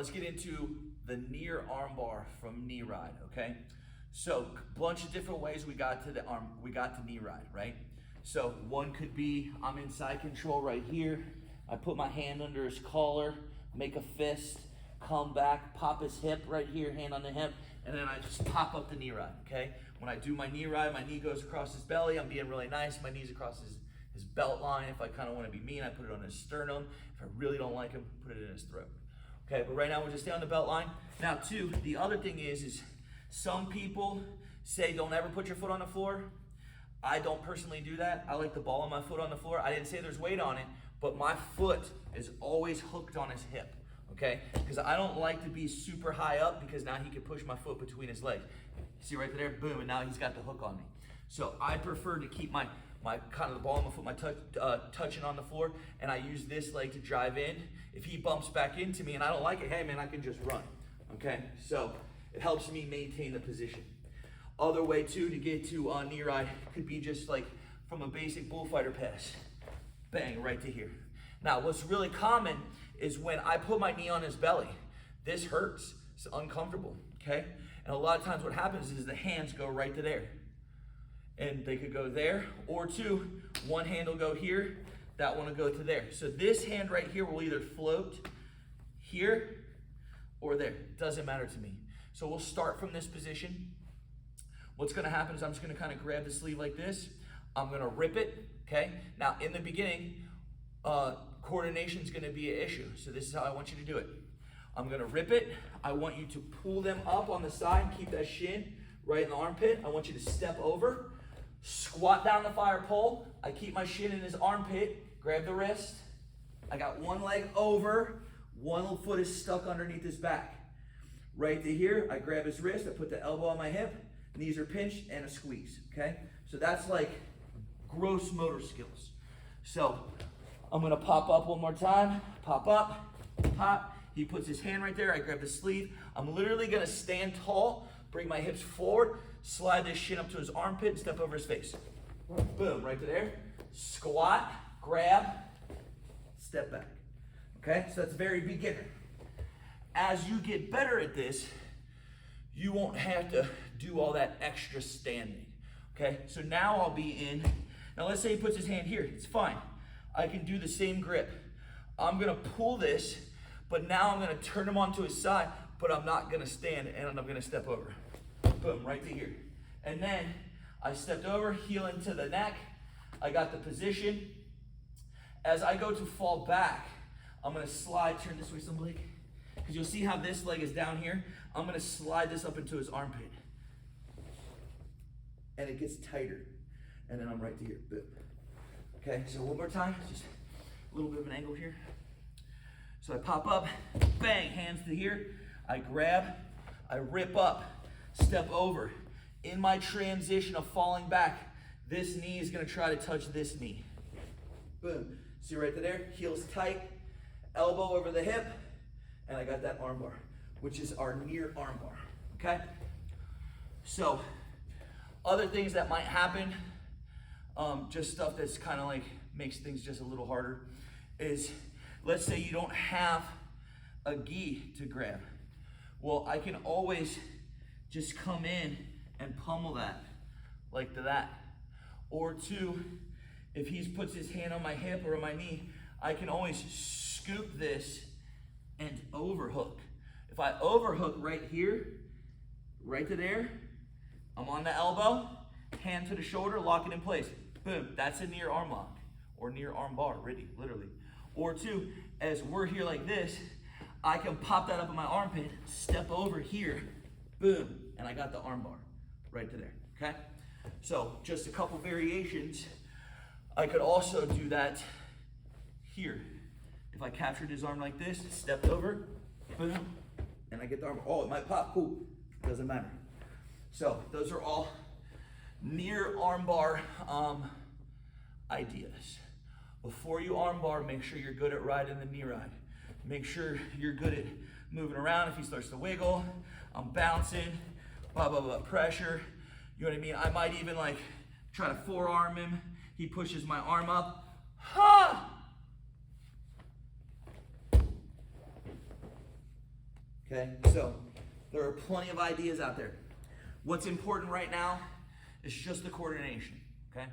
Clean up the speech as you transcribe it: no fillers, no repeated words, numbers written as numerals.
let's get into the near armbar from knee ride, okay? So, bunch of different ways we got to knee ride, right? So one could be, I'm in side control right here. I put my hand under his collar, make a fist, come back, pop his hip right here, hand on the hip, and then I just pop up the knee ride, okay? When I do my knee ride, my knee goes across his belly. I'm being really nice. My knee's across his belt line. If I kind of want to be mean, I put it on his sternum. If I really don't like him, put it in his throat. Okay, but right now we'll just stay on the belt line. Now, too, the other thing is some people say don't ever put your foot on the floor. I don't personally do that. I like the ball of my foot on the floor. I didn't say there's weight on it, but my foot is always hooked on his hip, okay? Because I don't like to be super high up because now he can push my foot between his legs. See right there, boom, and now he's got the hook on me. So I prefer to keep my kind of the ball of my foot, my touching on the floor, and I use this leg to drive in. If he bumps back into me and I don't like it, hey man, I can just run, okay? So it helps me maintain the position. Other way too to get to knee ride could be just like from a basic bullfighter pass. Bang, right to here. Now what's really common is when I put my knee on his belly, this hurts, it's uncomfortable, okay? And a lot of times what happens is the hands go right to there. And they could go there, or two, one hand will go here, that one will go to there. So this hand right here will either float here or there, doesn't matter to me. So we'll start from this position. What's gonna happen is I'm just gonna kind of grab the sleeve like this. I'm gonna rip it, okay? Now in the beginning, coordination is gonna be an issue. So this is how I want you to do it. I'm gonna rip it. I want you to pull them up on the side, keep that shin right in the armpit. I want you to step over, squat down the fire pole. I keep my shin in his armpit, grab the wrist. I got one leg over, one foot is stuck underneath his back. Right to here, I grab his wrist, I put the elbow on my hip, knees are pinched, and a squeeze, okay? So that's like gross motor skills. So I'm gonna pop up one more time, pop up, pop. He puts his hand right there, I grab the sleeve. I'm literally gonna stand tall, bring my hips forward, slide this shin up to his armpit, and step over his face. Boom, right to there. Squat, grab, step back. Okay, so that's very beginner. As you get better at this, you won't have to do all that extra standing, okay? So now I'll be in, now let's say he puts his hand here, it's fine. I can do the same grip. I'm gonna pull this, but now I'm gonna turn him onto his side, but I'm not gonna stand and I'm gonna step over. Boom, right to here. And then I stepped over, heel into the neck. I got the position. As I go to fall back, I'm gonna slide, turn this way some leg, because you'll see how this leg is down here. I'm gonna slide this up into his armpit. And it gets tighter. And then I'm right to here, boom. Okay, so one more time, just a little bit of an angle here. So I pop up, bang, hands to here. I grab, I rip up, step over. In my transition of falling back, this knee is gonna try to touch this knee. Boom, see right there, heels tight, elbow over the hip, and I got that arm bar, which is our near arm bar, okay? So, other things that might happen, just stuff that's kind of like makes things just a little harder, is let's say you don't have a gi to grab. Well, I can always just come in and pummel that, like that. Or two, if he puts his hand on my hip or on my knee, I can always scoop this and overhook. If I overhook right here, right to there, I'm on the elbow, hand to the shoulder, lock it in place. Boom, that's a near arm lock, or near arm bar, really, literally. Or two, as we're here like this, I can pop that up in my armpit, step over here, boom, and I got the arm bar right to there, okay? So just a couple variations. I could also do that here. If I captured his arm like this, stepped over, boom, and I get the arm. Oh, it might pop, cool, doesn't matter. So those are all near armbar ideas. Before you armbar, make sure you're good at riding the knee ride. Make sure you're good at moving around. If he starts to wiggle, I'm bouncing, blah, blah, blah, pressure. You know what I mean? I might even like try to forearm him. He pushes my arm up. Ha! Okay, so there are plenty of ideas out there. What's important right now is just the coordination, okay?